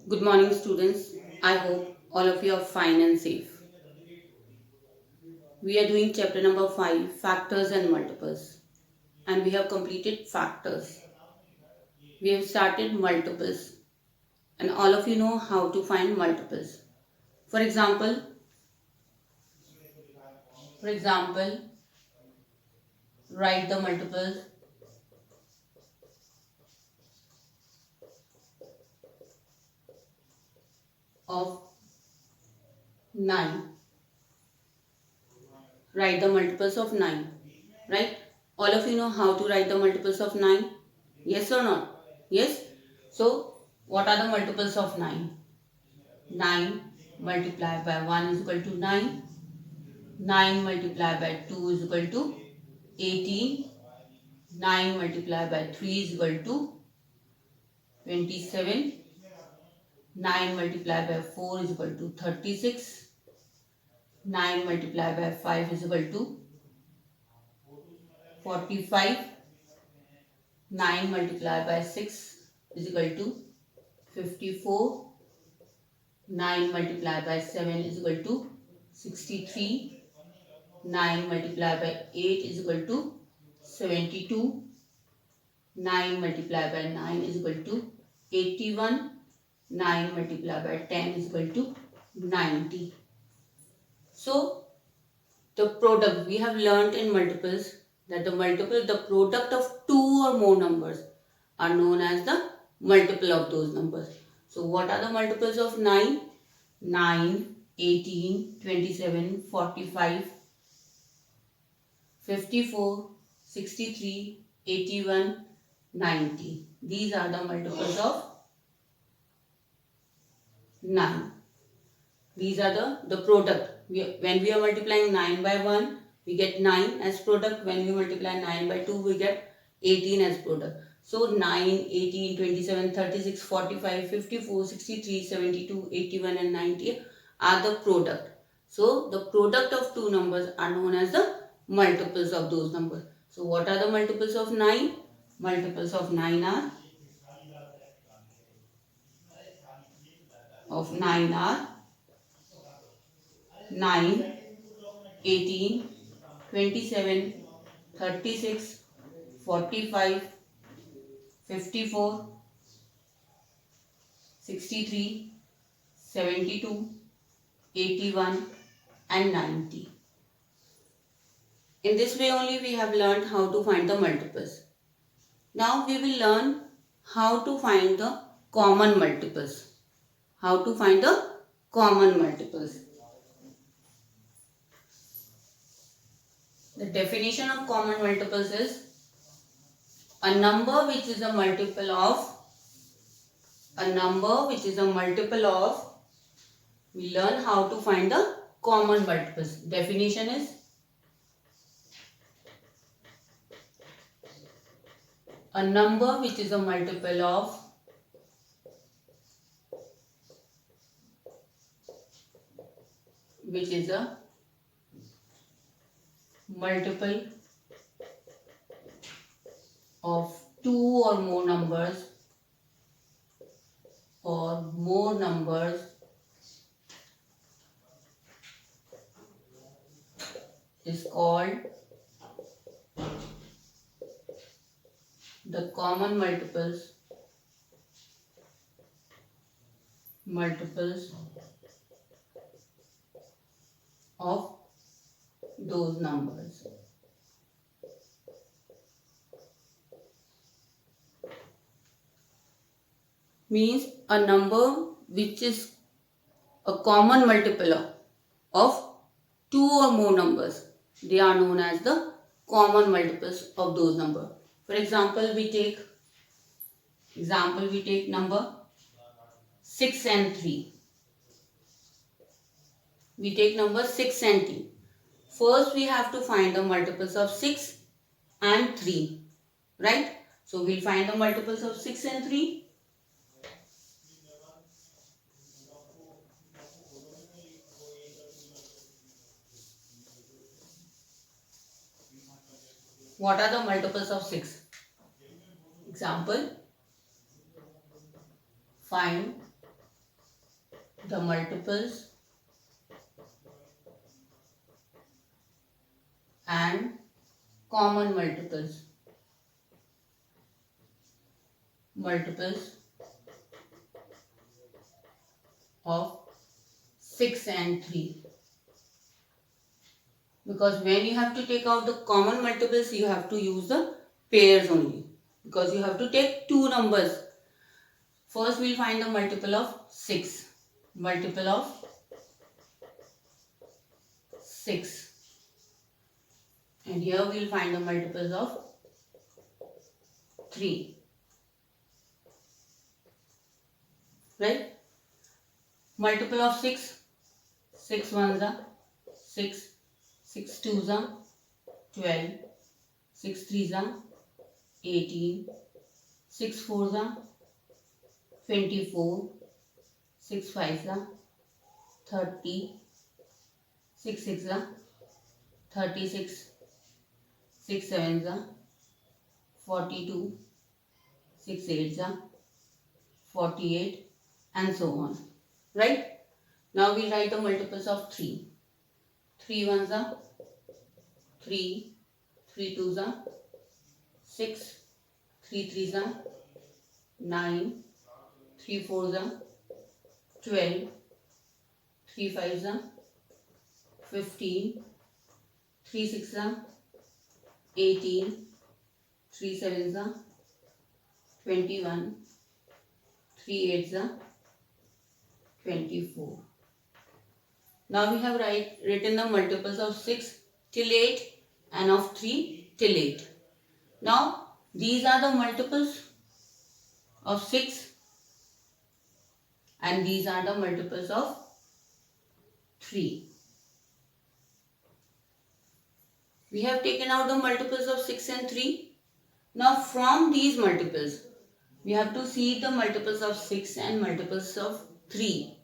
Good morning, students. I hope all of you are fine and safe. We are doing chapter number 5, factors and multiples. And we have completed factors. We have started multiples. And all of you know how to find multiples. For example, for example, write the multiples of 9. Write the multiples of 9. Right? All of you know how to write the multiples of 9? Yes or not? Yes? So, what are the multiples of 9? 9 multiplied by 1 is equal to 9. 9 multiplied by 2 is equal to 18. 9 multiplied by 3 is equal to 27. 9 multiplied by 4 is equal to 36. 9 multiplied by 5 is equal to 45. 9 multiplied by 6 is equal to 54. 9 multiplied by 7 is equal to 63. 9 multiplied by 8 is equal to 72. 9 multiplied by 9 is equal to 81. 9 multiplied by 10 is equal to 90. So, the product we have learnt in multiples that the product of two or more numbers are known as the multiple of those numbers. So, what are the multiples of 9? 9, 18, 27, 45, 54, 63, 81, 90. These are the multiples of 9. These are the product. When we are multiplying 9 by 1, we get 9 as product. When we multiply 9 by 2, we get 18 as product. So 9, 18, 27, 36, 45, 54, 63, 72, 81 and 90 are the product. So the product of two numbers are known as the multiples of those numbers. So what are the multiples of 9? Multiples of 9 are 9, 18, 27, 36, 45, 54, 63, 72, 81 and 90. In this way only we have learned how to find the multiples. Now we will learn how to find the common multiples. How to find the common multiples. The definition of common multiples is a number which is a multiple of we learn how to find the common multiples. Definition is a number which is a multiple of two or more numbers is called the common multiples of those numbers. Means a number which is a common multiple of two or more numbers. They are known as the common multiples of those numbers. For example, we take number 6 and 3. We take number 6 and 3. First we have to find the multiples of 6 and 3. Right? So we'll find the multiples of 6 and 3. What are the multiples of 6? Example, find the multiples and common multiples of 6 and 3. Because when you have to take out the common multiples, you have to use the pairs only. Because you have to take two numbers. First we'll find the multiple of 6. Multiple of 6. And here we'll find the multiples of 3. Right? Multiple of 6. 6 ones are 6. 6 twos are 12. 6 threes are 18. 6 fours are 24. 6 fives are 30. 6 sixes are 36. 6 sevens are 42. 6 eights are 48, and so on. Right? Now we write the multiples of 3. 3 ones are 3. 3 twos are 6. 3 threes are 9. 3 fours are 12. 3 fives are 15. 3 sixes are 18. 3 sevens are 21. 3 eights are 24. Now we have written the multiples of 6 till 8 and of 3 till 8. Now these are the multiples of 6 and these are the multiples of 3. We have taken out the multiples of 6 and 3. Now from these multiples, we have to see the multiples of 6 and multiples of 3.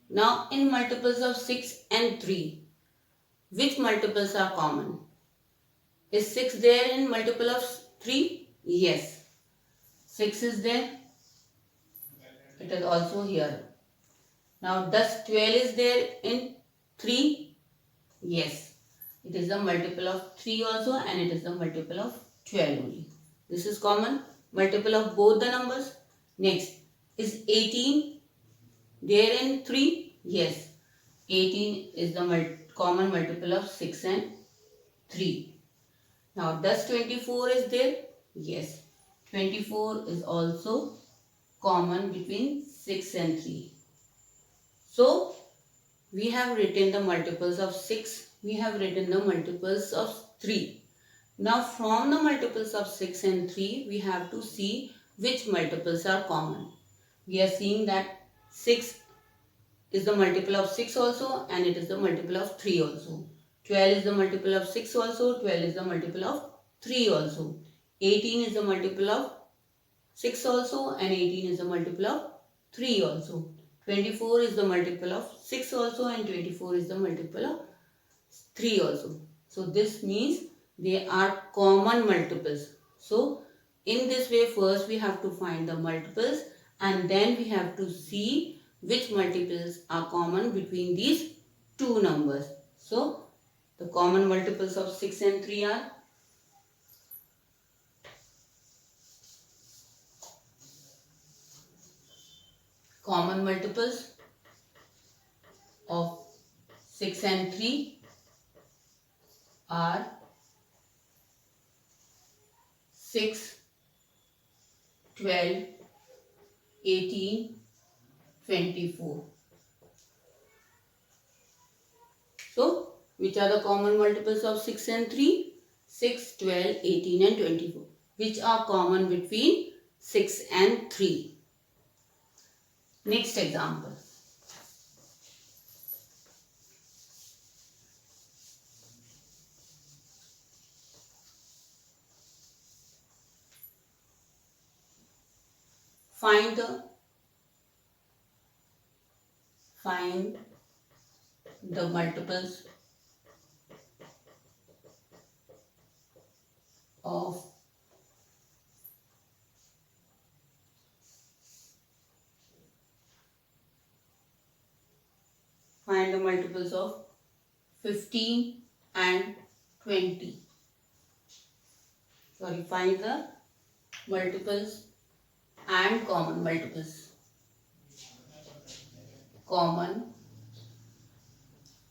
Now in multiples of 6 and 3, which multiples are common? Is 6 there in multiple of 3? Yes. 6 is there. It is also here. Now does 12 is there in 3? Yes. It is a multiple of 3 also and it is a multiple of 12 only. This is common. Multiple of both the numbers. Next, is 18 there in 3? Yes. 18 is the common multiple of 6 and 3. Now, does 24 is there? Yes. 24 is also common between 6 and 3. So, we have written the multiples of 6. We have written the multiples of 3. Now from the multiples of 6 and 3, we have to see which multiples are common. We are seeing that 6 is the multiple of 6 also and it is the multiple of 3 also. 12 is the multiple of 6 also, 12 is the multiple of 3 also. 18 is the multiple of 6 also and 18 is the multiple of 3 also. 24 is the multiple of 6 also and 24 is the multiple of 3 also. So this means they are common multiples. So in this way, first we have to find the multiples and then we have to see which multiples are common between these two numbers. So the common multiples of 6 and 3 are common multiples of 6 and 3 are 6, 12, 18, 24. So, which are the common multiples of 6 and 3? 6, 12, 18 and 24. Which are common between 6 and 3? Next example. Find the multiples of find the multiples of 15 and 20. Sorry, find the multiples and common multiples. Common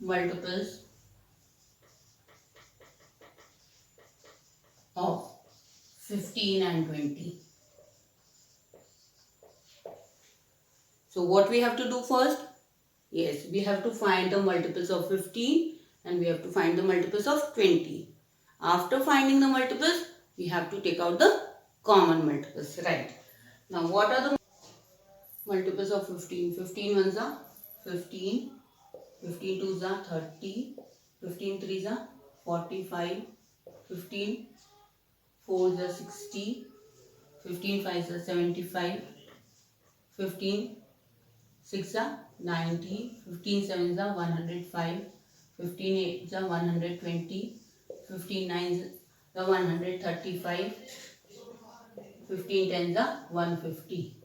multiples of 15 and 20. So what we have to do first? Yes, we have to find the multiples of 15 and we have to find the multiples of 20. After finding the multiples, we have to take out the common multiples, right? Now what are the multiples of 15? 15 ones are 15, 15 twos are 30, 15 threes are 45, 15 fours are 60, 15 fives are 75, 15 6 are 90, 15 sevens are 105, 15 eights are 120, 15 nines are 135, 15 tens are 150.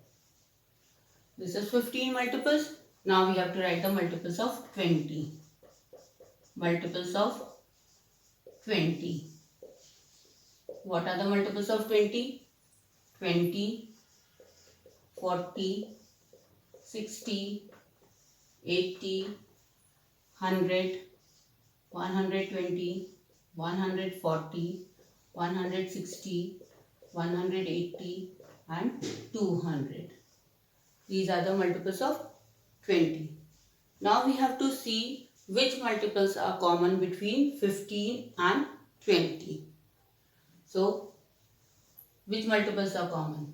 This is 15 multiples. Now we have to write the multiples of 20. Multiples of 20. What are the multiples of 20? 20, 40, 60, 80, 100, 120, 140, 160, 180 and 200. These are the multiples of 20. Now we have to see which multiples are common between 15 and 20. So, which multiples are common?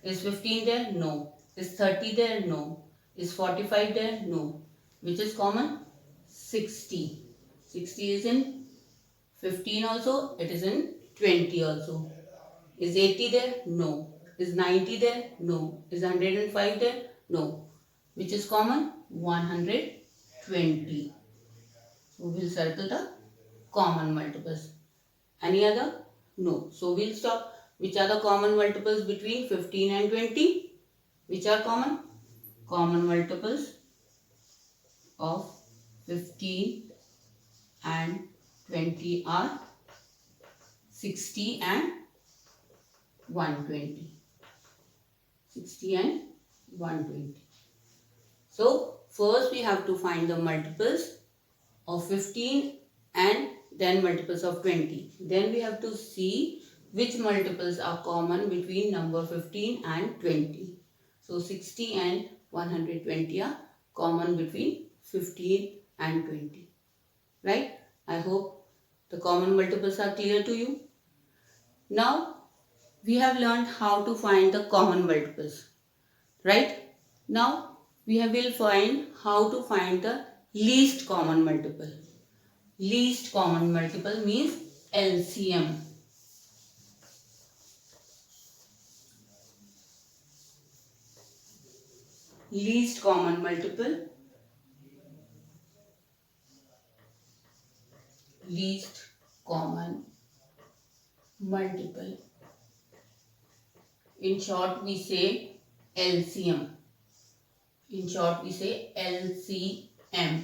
Is 15 there? No. Is 30 there? No. Is 45 there? No. Which is common? 60. 60 is in 15 also. It is in 20 also. Is 80 there? No. Is 90 there? No. Is 105 there? No. Which is common? 120. So we'll circle the common multiples. Any other? No. So we'll stop. Which are the common multiples between 15 and 20? Which are common? Common multiples of 15 and 20 are 60 and 120. 60 and 120. So, first we have to find the multiples of 15 and then multiples of 20. Then we have to see which multiples are common between number 15 and 20. So, 60 and 120 are common between 15 and 20. Right? I hope the common multiples are clear to you. Now, we have learned how to find the common multiples. Right? Now, we will find how to find the least common multiple. Least common multiple means LCM. Least common multiple. Least common multiple. In short, we say LCM. In short, we say LCM.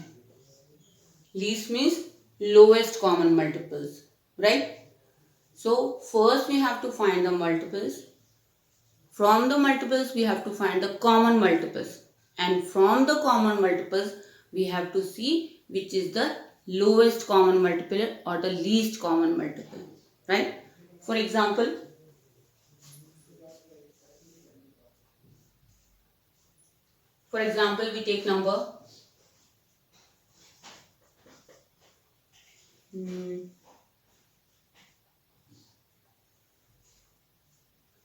Least means lowest common multiples, right? So, first we have to find the multiples. From the multiples, we have to find the common multiples. And from the common multiples, we have to see which is the lowest common multiple or the least common multiple, right? For example, we take number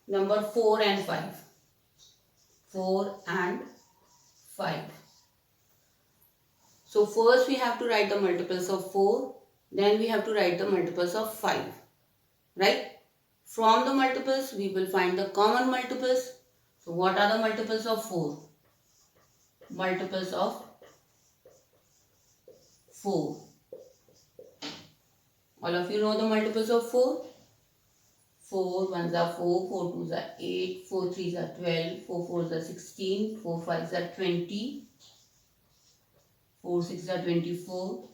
number 4 and 5. 4 and 5. So first we have to write the multiples of 4. Then we have to write the multiples of 5. Right? From the multiples we will find the common multiples. So what are the multiples of 4? Multiples of 4. All of you know the multiples of 4? 4 ones are 4, 4 twos are 8, 4 threes are 12, 4 fours are 16, 4 fives are 20, 4 6 are 24,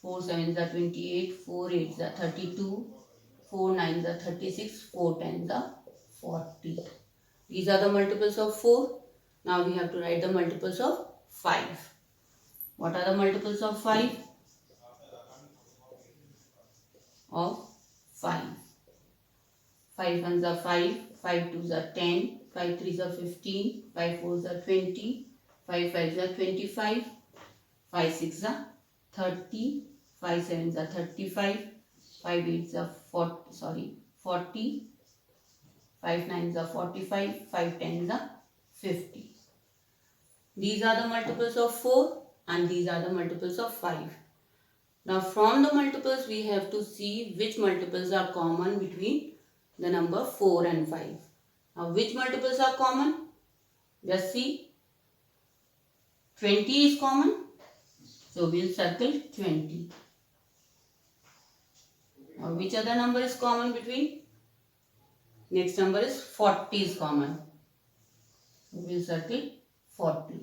4 7 are 28, 4 8 are 32, 4 9 are 36, 4 10 are 40. These are the multiples of 4. Now we have to write the multiples of 5. What are the multiples of 5? Of 5. 5 ones are 5, 5 twos are 10, 5 threes are 15, 5 fours are 20, 5 fives are 25, 5 sixes are 30, 5 sevens are 35, 5 eights are 40, 5 nines are 45, 5 tens are 50. These are the multiples of 4 and these are the multiples of 5. Now from the multiples we have to see which multiples are common between the number 4 and 5. Now which multiples are common? Just see. 20 is common. So we'll circle 20. Now which other number is common between? Next number is 40 is common. So we'll circle 40.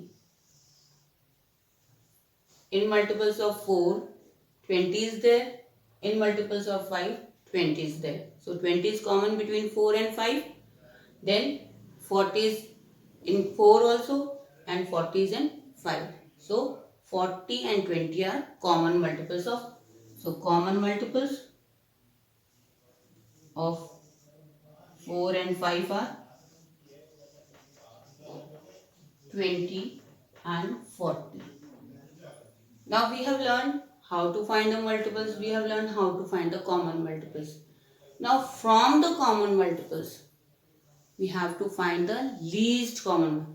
In multiples of 4, 20 is there. In multiples of 5, 20 is there. So 20 is common between 4 and 5. Then 40 is in 4 also and 40 is in 5. So 40 and 20 are common multiples of. So common multiples of 4 and 5 are 20 and 40. Now we have learned how to find the multiples. We have learned how to find the common multiples. Now from the common multiples, we have to find the least common.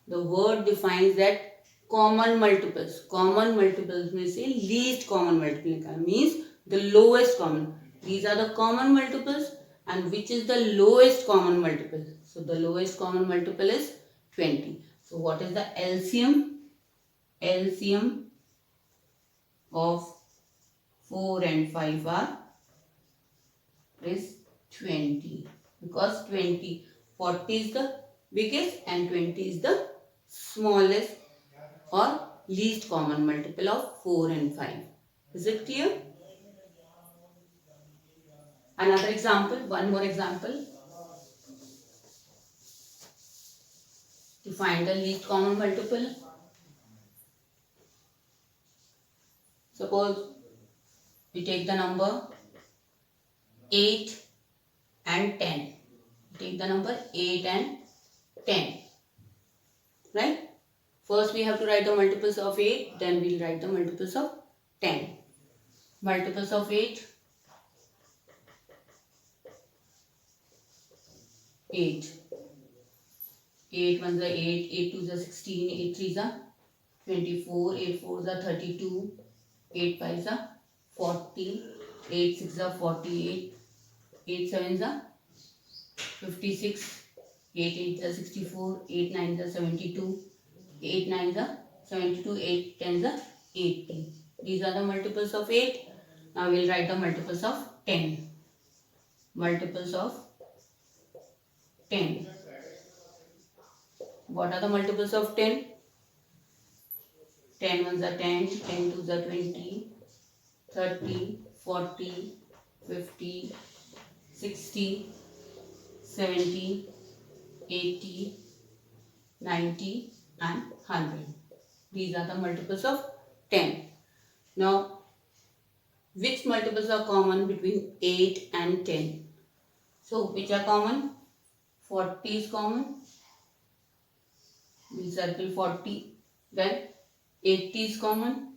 The word defines that common multiples. Common multiples means say least common multiple means the lowest common. These are the common multiples and which is the lowest common multiple. So the lowest common multiple is 20. So what is the LCM? LCM of 4 and 5 is 20 because 40 is the biggest and 20 is the smallest or least common multiple of 4 and 5. Is it clear? Another example, one more example. To find the least common multiple. Suppose we take the number 8 and 10. Take the number 8 and 10. Right? First we have to write the multiples of 8. Then we will write the multiples of 10. Multiples of 8. 8. 8 ones are 8. 8 twos are 16. 8 threes are 24. 8 fours are 32. 8 fives are 40. 8 sixes are 48. 8 sevens are 56. 8 eights are 64. 8 nines are 72. 8 nines are 72. 8 tens are 80. These are the multiples of 8. Now we will write the multiples of 10. Multiples of 10. What are the multiples of 10? 10 ones are 10, 10 twos are 20, 30, 40, 50, 60, 70, 80, 90 and 100. These are the multiples of 10. Now, which multiples are common between 8 and 10? So, which are common? 40 is common. We circle 40. Then 80 is common.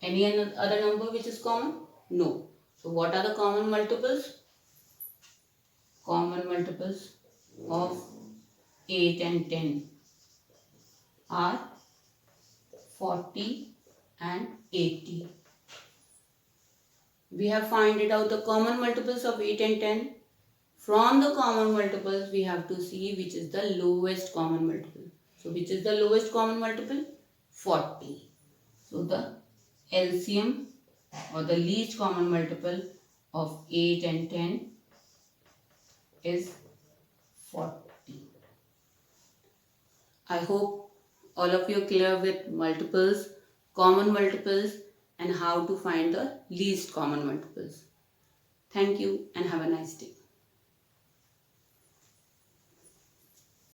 Any other number which is common? No. So what are the common multiples? Common multiples of 8 and 10 are 40 and 80. We have found it out the common multiples of 8 and 10. From the common multiples, we have to see which is the lowest common multiple. So, which is the lowest common multiple? 40. So, the LCM or the least common multiple of 8 and 10 is 40. I hope all of you are clear with multiples, common multiples, and how to find the least common multiples. Thank you and have a nice day.